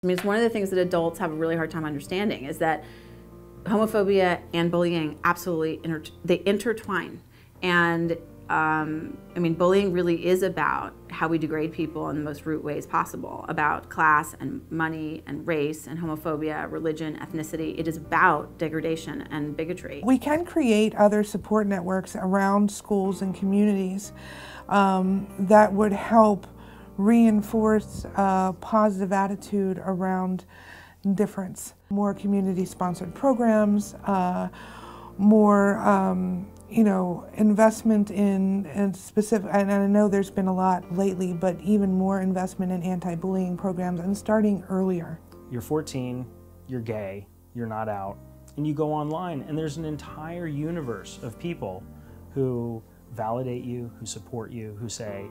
I mean, it's one of the things that adults have a really hard time understanding is that homophobia and bullying absolutely intertwine. And I mean, bullying really is about how we degrade people in the most root ways possible, about class and money and race and homophobia, religion, ethnicity. It is about degradation and bigotry. We can create other support networks around schools and communities that would help reinforce a positive attitude around difference. More community-sponsored programs, more investment in specific, and I know there's been a lot lately, but even more investment in anti-bullying programs and starting earlier. You're 14, you're gay, you're not out, and you go online and there's an entire universe of people who validate you, who support you, who say,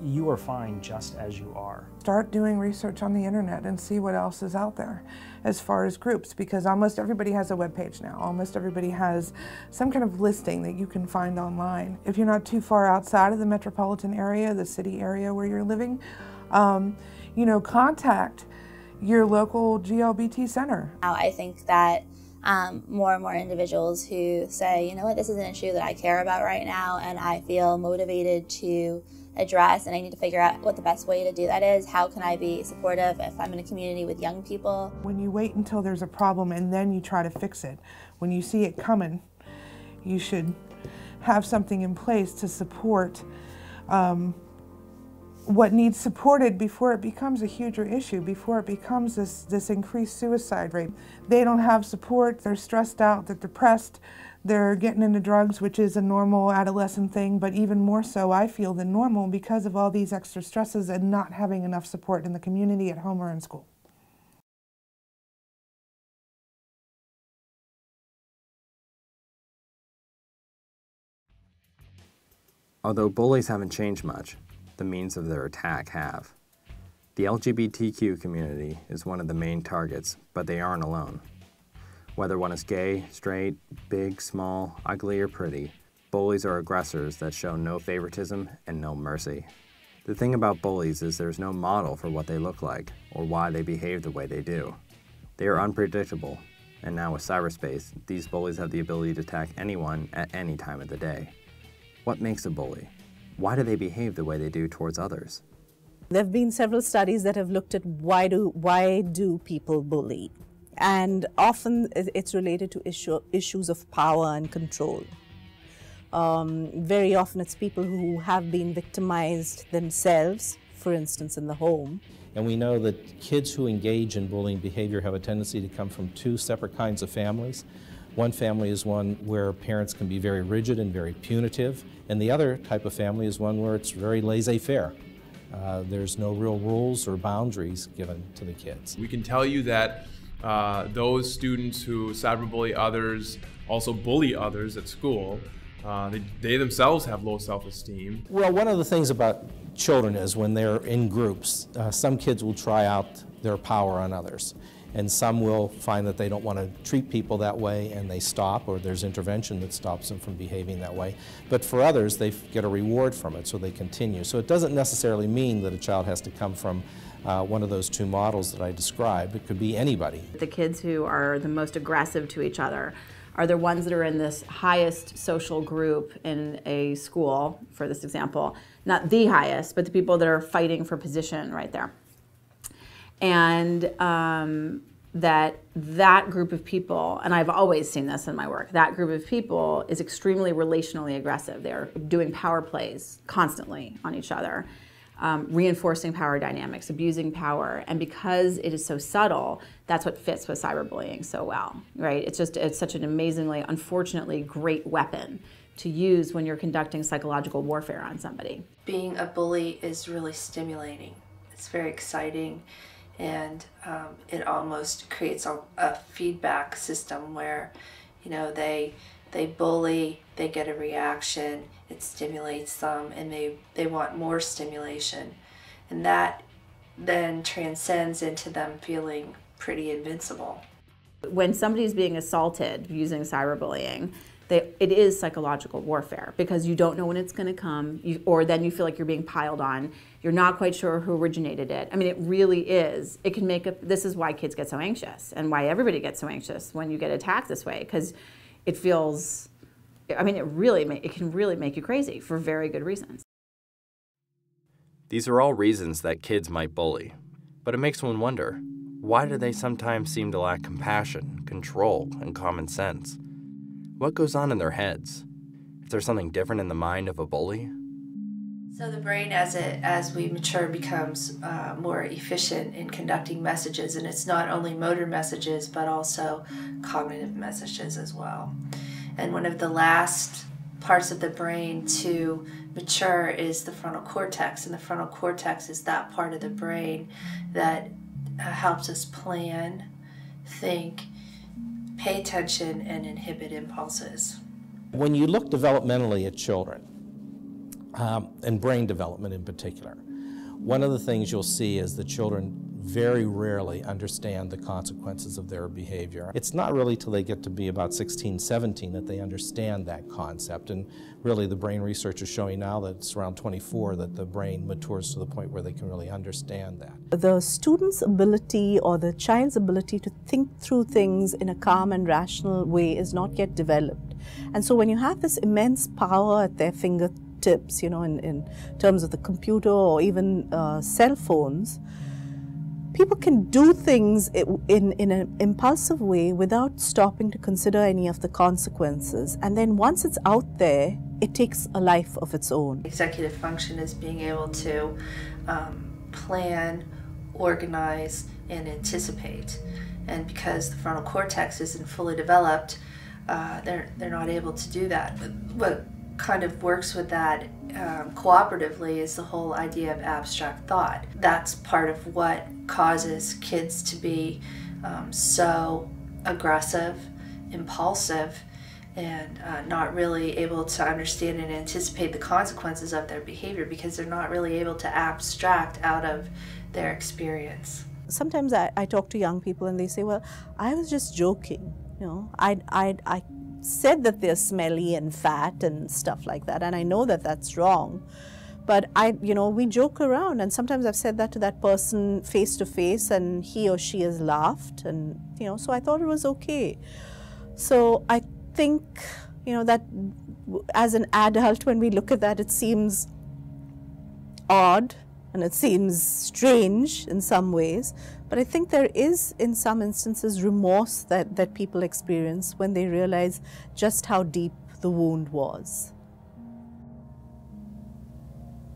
you are fine just as you are. Start doing research on the internet and see what else is out there as far as groups, because almost everybody has a web page now. Almost everybody has some kind of listing that you can find online. If you're not too far outside of the metropolitan area, the city area where you're living, contact your local GLBT center. I think that more and more individuals who say, you know what, this is an issue that I care about right now and I feel motivated to address, and I need to figure out what the best way to do that is. How can I be supportive if I'm in a community with young people? When you wait until there's a problem and then you try to fix it, when you see it coming, you should have something in place to support what needs supported before it becomes a huger issue, before it becomes this increased suicide rate. They don't have support, they're stressed out, they're depressed, they're getting into drugs, which is a normal adolescent thing, but even more so, I feel, than normal because of all these extra stresses and not having enough support in the community, at home, or in school. Although bullies haven't changed much, the means of their attack have. The LGBTQ community is one of the main targets, but they aren't alone. Whether one is gay, straight, big, small, ugly, or pretty, bullies are aggressors that show no favoritism and no mercy. The thing about bullies is there's no model for what they look like or why they behave the way they do. They are unpredictable, and now with cyberspace, these bullies have the ability to attack anyone at any time of the day. What makes a bully? Why do they behave the way they do towards others? There have been several studies that have looked at why do people bully? And often it's related to issues of power and control. Very often it's people who have been victimized themselves, for instance in the home. And we know that kids who engage in bullying behavior have a tendency to come from two separate kinds of families. One family is one where parents can be very rigid and very punitive, and the other type of family is one where it's very laissez-faire. There's no real rules or boundaries given to the kids. We can tell you that those students who cyberbully others also bully others at school. They themselves have low self-esteem. Well, one of the things about children is when they're in groups, some kids will try out their power on others. And some will find that they don't want to treat people that way and they stop, or there's intervention that stops them from behaving that way. But for others, they get a reward from it, so they continue. So it doesn't necessarily mean that a child has to come from one of those two models that I described. It could be anybody. The kids who are the most aggressive to each other are the ones that are in this highest social group in a school, for this example. Not the highest, but the people that are fighting for position right there. And that group of people, and I've always seen this in my work, that group of people is extremely relationally aggressive. They're doing power plays constantly on each other, reinforcing power dynamics, abusing power. And because it is so subtle, that's what fits with cyberbullying so well, right? It's such an amazingly, unfortunately, great weapon to use when you're conducting psychological warfare on somebody. Being a bully is really stimulating. It's very exciting. And it almost creates a feedback system where, they bully, they get a reaction, it stimulates them, and they want more stimulation. And that then transcends into them feeling pretty invincible. When somebody's being assaulted using cyberbullying, it is psychological warfare because you don't know when it's going to come, or then you feel like you're being piled on. You're not quite sure who originated it. I mean, it really is. It can make this is why kids get so anxious and why everybody gets so anxious when you get attacked this way, because it feels, I mean, it can really make you crazy for very good reasons. These are all reasons that kids might bully, but it makes one wonder, why do they sometimes seem to lack compassion, control, and common sense? What goes on in their heads? Is there something different in the mind of a bully? So the brain, as we mature, becomes more efficient in conducting messages, and it's not only motor messages, but also cognitive messages as well. And one of the last parts of the brain to mature is the frontal cortex, and the frontal cortex is that part of the brain that helps us plan, think, pay attention, and inhibit impulses. When you look developmentally at children, and brain development in particular, one of the things you'll see is that children very rarely understand the consequences of their behavior. It's not really till they get to be about 16, 17 that they understand that concept, and really the brain research is showing now that it's around 24 that the brain matures to the point where they can really understand that. The student's ability or the child's ability to think through things in a calm and rational way is not yet developed. And so when you have this immense power at their fingertips, you know, in terms of the computer or even cell phones, people can do things in an impulsive way without stopping to consider any of the consequences. And then once it's out there, it takes a life of its own. Executive function is being able to plan, organize, and anticipate. And because the frontal cortex isn't fully developed, they're not able to do that. What kind of works with that cooperatively is the whole idea of abstract thought. That's part of what causes kids to be so aggressive, impulsive, and not really able to understand and anticipate the consequences of their behavior because they're not really able to abstract out of their experience. Sometimes I talk to young people and they say, well, I was just joking. You know, I said that they're smelly and fat and stuff like that, and I know that that's wrong, but we joke around, and sometimes I've said that to that person face to face, and he or she has laughed, and so I thought it was okay. So I think that as an adult, when we look at that, it seems odd and it seems strange in some ways, but I think there is, in some instances, remorse that people experience when they realize just how deep the wound was.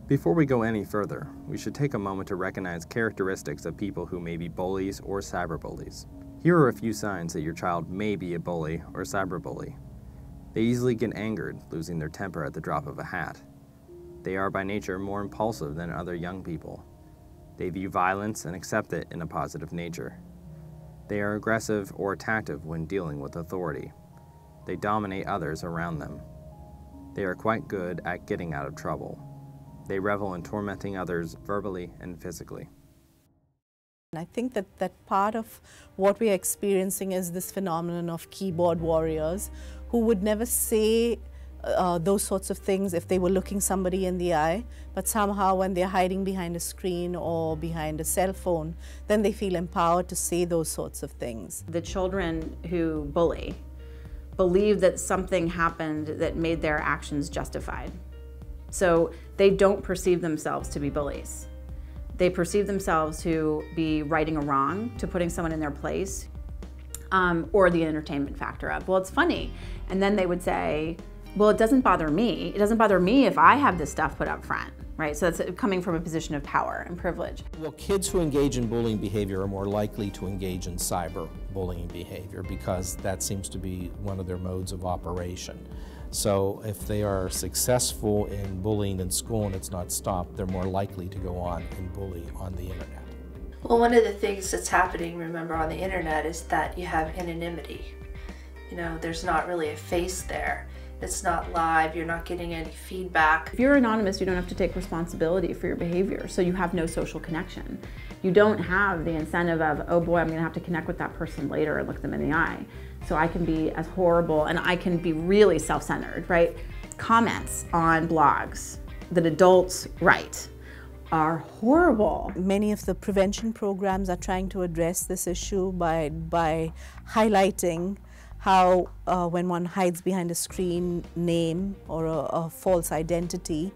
Before we go any further, we should take a moment to recognize characteristics of people who may be bullies or cyberbullies. Here are a few signs that your child may be a bully or cyberbully. They easily get angered, losing their temper at the drop of a hat. They are by nature more impulsive than other young people. They view violence and accept it in a positive nature. They are aggressive or attactive when dealing with authority. They dominate others around them. They are quite good at getting out of trouble. They revel in tormenting others verbally and physically. I think that part of what we are experiencing is this phenomenon of keyboard warriors who would never say those sorts of things if they were looking somebody in the eye, but somehow when they're hiding behind a screen or behind a cell phone, then they feel empowered to say those sorts of things. The children who bully believe that something happened that made their actions justified. So they don't perceive themselves to be bullies. They perceive themselves to be righting a wrong, to putting someone in their place, or the entertainment factor of, well, it's funny. And then they would say, well, it doesn't bother me. It doesn't bother me if I have this stuff put up front, right? So that's coming from a position of power and privilege. Well, kids who engage in bullying behavior are more likely to engage in cyberbullying behavior because that seems to be one of their modes of operation. So if they are successful in bullying in school and it's not stopped, they're more likely to go on and bully on the internet. Well, one of the things that's happening, remember, on the internet is that you have anonymity. There's not really a face there. it's not live, you're not getting any feedback. If you're anonymous, you don't have to take responsibility for your behavior, so you have no social connection. You don't have the incentive of, oh boy, I'm gonna have to connect with that person later and look them in the eye. So I can be as horrible, and I can be really self-centered, right? Comments on blogs that adults write are horrible. Many of the prevention programs are trying to address this issue by highlighting how when one hides behind a screen name or a false identity,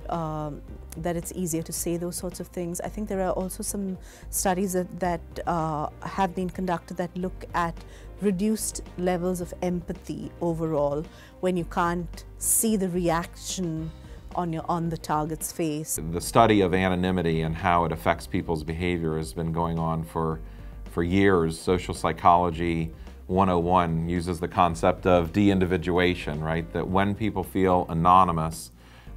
that it's easier to say those sorts of things. I think there are also some studies that have been conducted that look at reduced levels of empathy overall when you can't see the reaction on the target's face. The study of anonymity and how it affects people's behavior has been going on for years. Social Psychology 101 uses the concept of de-individuation, right? That when people feel anonymous,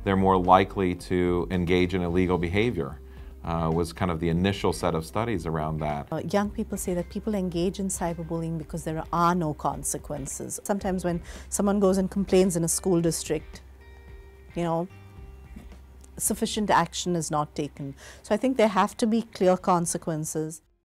they're more likely to engage in illegal behavior. Was kind of the initial set of studies around that. Young people say that people engage in cyberbullying because there are no consequences. Sometimes when someone goes and complains in a school district, you know, sufficient action is not taken. So I think there have to be clear consequences.